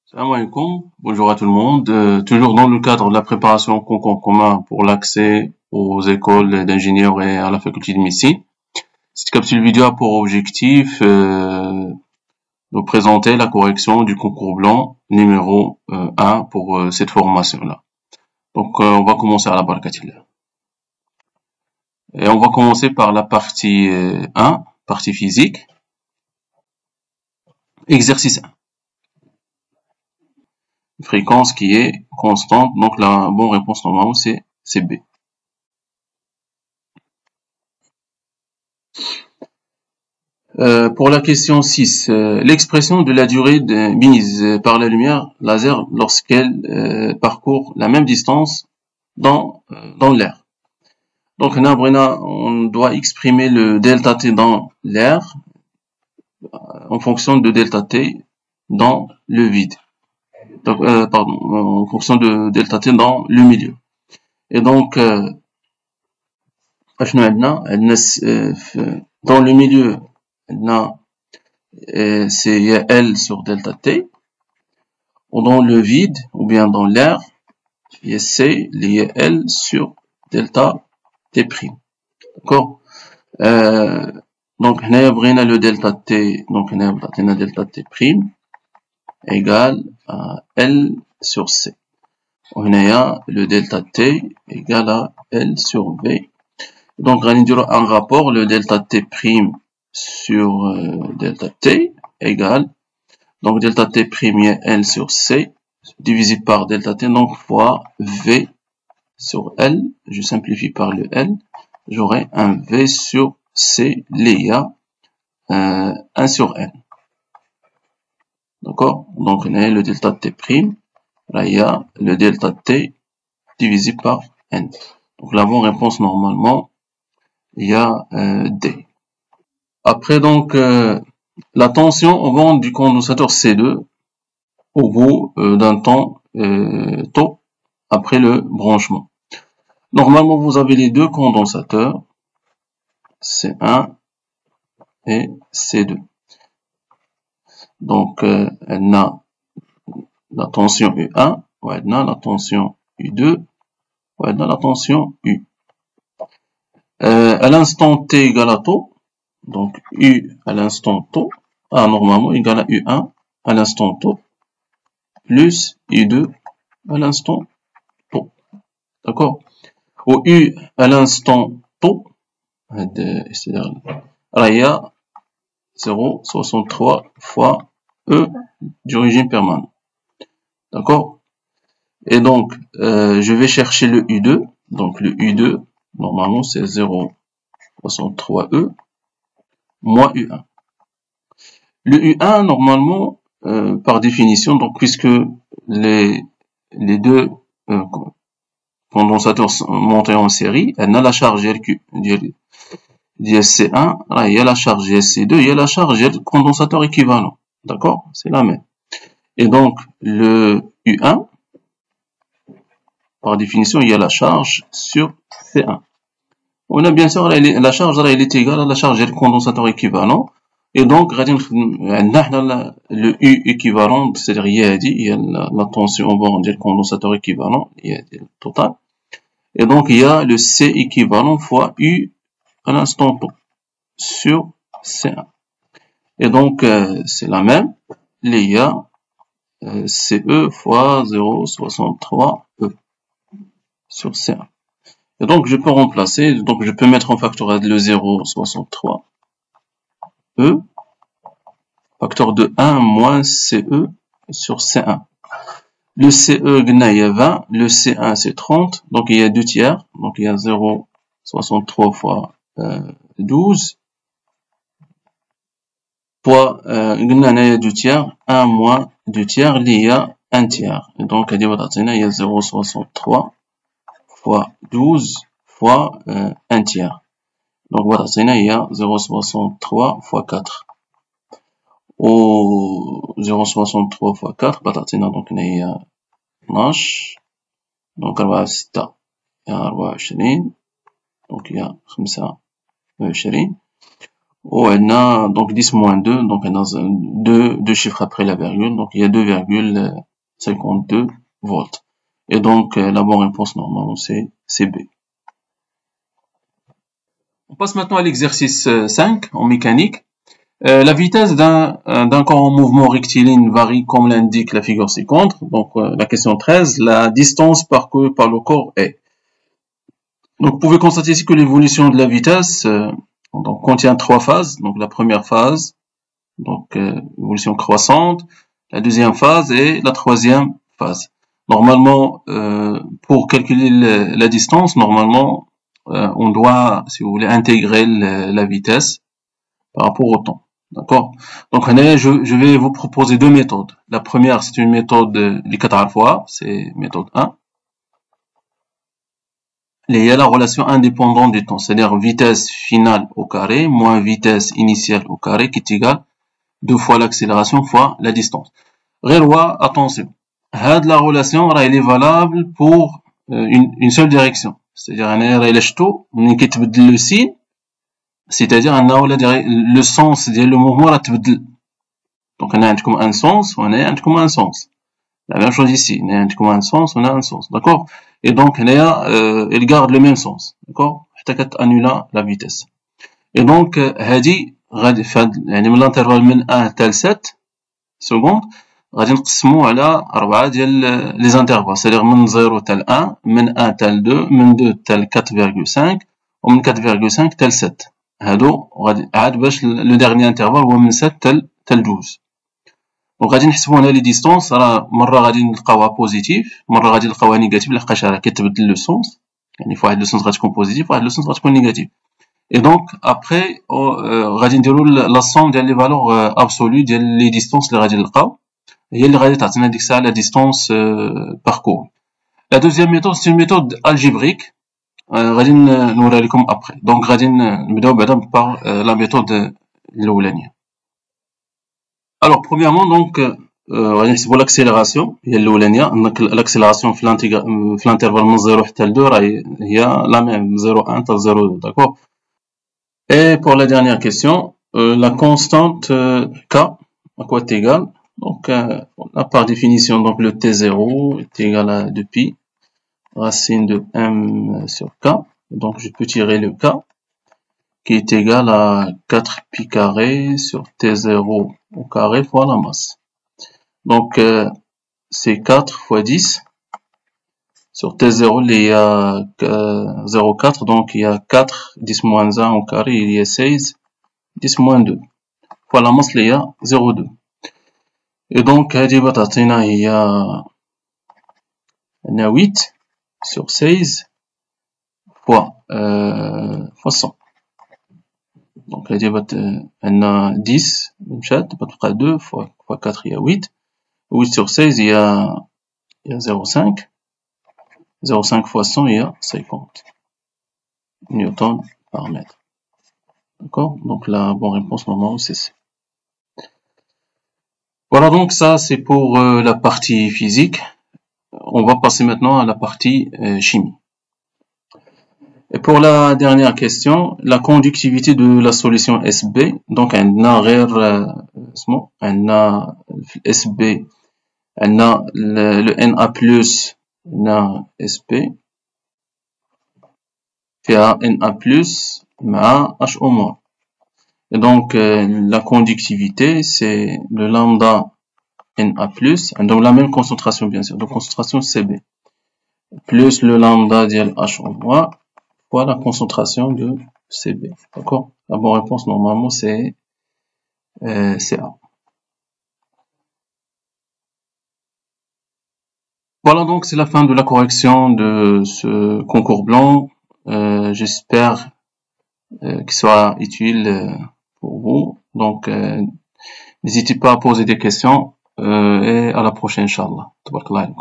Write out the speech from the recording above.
Salam alaikum, bonjour à tout le monde. Toujours dans le cadre de la préparation au concours commun pour l'accès aux écoles d'ingénieurs et à la faculté de médecine. Cette capsule vidéo a pour objectif de présenter la correction du concours blanc numéro 1 pour cette formation-là. Donc on va commencer à la barakatillah. Et on va commencer par la partie 1, partie physique. Exercice 1. Fréquence qui est constante, donc la bonne réponse normalement c'est B. Pour la question 6, l'expression de la durée mise par la lumière laser lorsqu'elle parcourt la même distance dans l'air. Donc on doit exprimer le delta t dans l'air en fonction de delta t dans le vide. Donc, en fonction de delta t dans le milieu. Et donc, dans le milieu, c'est L sur delta t, ou dans le vide, ou bien dans l'air, c'est lié L sur delta t prime. D'accord? Donc, on a le delta t, donc on a delta t prime égale à L sur C. On a le delta t égale à L sur V. Donc, on a un rapport, le delta t prime sur delta t égale, donc delta t prime est L sur C, divisé par delta t, donc fois V sur L, je simplifie par le L, j'aurai un V sur C, l'IA, 1 sur N. D'accord? Donc, on a le delta t prime, là, il y a le delta t divisé par N. Donc, la bonne réponse, normalement, il y a D. Après, donc, la tension au banc du condensateur C2 au bout d'un temps tôt après le branchement. Normalement, vous avez les deux condensateurs, C1 et C2. Donc, elle a la tension U1, ou elle a la tension U2, ou elle a la tension U. À l'instant t égale à taux, donc U à l'instant taux, normalement égale à U1 à l'instant taux, plus U2 à l'instant taux. D'accord? Au U à l'instant taux, c'est-à-dire, il y a 0,63 fois E d'origine permanente. D'accord? Et donc, je vais chercher le U2. Donc, le U2, normalement, c'est 0,63E moins U1. Le U1, normalement, par définition, donc, puisque les deux condensateurs sont montés en série, elle a la charge SC1, il y a la charge SC2, il y a la charge condensateur équivalent. D'accord? C'est la même. Et donc, le U1, par définition, il y a la charge sur C1. On a bien sûr la charge elle est égale à la charge du condensateur équivalent. Et donc, le U équivalent, c'est-à-dire il y a la tension au bord du condensateur équivalent, il y a le total. Et donc, il y a le C équivalent fois U à l'instant t sur C1. Et donc, c'est la même. Il y a CE fois 0,63E sur C1. Et donc, je peux remplacer, donc je peux mettre en facteur le 0,63E, facteur de 1 moins CE sur C1. Le CE, il y a 20, le C1, c'est 30, donc il y a 2 tiers, donc il y a 0,63 fois 12, fois, il y a 2 tiers, 1 moins 2 tiers, il y a 1 tiers. Et donc, il y a 0,63 fois 12 fois 1 tiers. Donc voilà, il y a 0,63 fois 4. Au 0,63 fois 4, donc il y a 12, donc 6, il y a 24, donc il y a 25. on a donc 10 moins 2, donc on a deux chiffres après la virgule, donc il y a 2,52 volts. Et donc la bonne réponse normalement c'est B. On passe maintenant à l'exercice 5 en mécanique. La vitesse d'un corps en mouvement rectiligne varie comme l'indique la figure ci-contre. Donc la question 13, la distance parcourue par le corps est. Donc vous pouvez constater ici que l'évolution de la vitesse donc, contient 3 phases. Donc la première phase, donc évolution croissante, la deuxième phase et la troisième phase. Normalement, pour calculer la distance, normalement, on doit, si vous voulez, intégrer la vitesse par rapport au temps. D'accord? Donc, je vais vous proposer deux méthodes. La première, c'est une méthode du 4 à fois, c'est méthode 1. Il y a la relation indépendante du temps, c'est-à-dire vitesse finale au carré moins vitesse initiale au carré qui est égale 2 fois l'accélération fois la distance. غير attention, la relation elle est valable pour une seule direction. C'est-à-dire le signe, c'est-à-dire le sens de le mouvement là تبدل. Donc on a un sens, on a un sens. La même chose ici, on a un sens, on a un sens, d'accord? Et donc il garde le même sens, d'accord? حتى كتانولا la vitesse. Et donc هذه غادي يعني من l'intervalle من 1 حتى 7 secondes غادي نقسمو على 4 ديال لي زانترفال، c'est-à-dire من 0 حتى 1، من 1 حتى 2، من 2 حتى 4.5 ومن 4.5 حتى 7. هادو غادي عاد باش لو ديرني انترفال هو من 7 حتى 12. دونك غادي نحسبو هنا لي ديستونس، راه مره غادي نلقاوها بوزيتيف، مره غادي نلقاوها نيجاتيف لحقاش راه كتبدل لو سونس، يعني فواحد لو سونس غتكون بوزيتيف وواحد لو سونس غتكون نيجاتيف. Et donc après غادي نديرو لا سوم ديال لي فالور ابسولو ديال لي ديستونس اللي غادي نلقاو، هي اللي غادي تعطينا ديك الساعه لا ديستونس باركور. لا دوزيام ميثود سي ميثود الجبريك غادي نوريها لكم ابري. دونك غادي نبداو بعدا بار لا ميثود الاولانيه. الوغ برومييرمون دونك غادي نحسبوا لاكسيليراسيون هي الاولانيه. لاكسيليراسيون في الانترفال من 0 حتى 2 راه هي لا ميم 0 1 حتى 0 2، داكور. Et pour la dernière question, la constante K, à quoi est égal? Donc, là, par définition, donc le T0 est égal à 2pi, racine de M sur K. Donc, je peux tirer le K, qui est égal à 4pi carré sur T0 au carré fois la masse. Donc, c'est 4 fois 10. Sur T0, il y a 0,4, donc il y a 4, 10 moins 1 au carré, il y a 16, 10 moins 2. Fois la masse, il y a 0,2. Et donc, il y a 8 sur 16 fois 100. Donc, il y a 10, 2 fois 4, il y a 8. 8 sur 16, il y a 0,5. 0,5 fois 100, il y a 50 newtons par mètre. D'accord? Donc la bonne réponse normalement c'est C. Voilà, donc ça c'est pour la partie physique. On va passer maintenant à la partie chimie. Et pour la dernière question, la conductivité de la solution SB. Donc on a SB, on a le Na+, Na SP فيها Na+ مع HO-. Et donc la conductivité c'est le lambda Na+, donc la même concentration bien sûr, donc concentration CB plus le lambda ديال HO- fois la concentration de CB. D'accord? La bonne réponse normalement c'est A. Voilà, donc c'est la fin de la correction de ce concours blanc. J'espère qu'il sera utile pour vous. Donc n'hésitez pas à poser des questions et à la prochaine, Inch'Allah. Tabarakallah.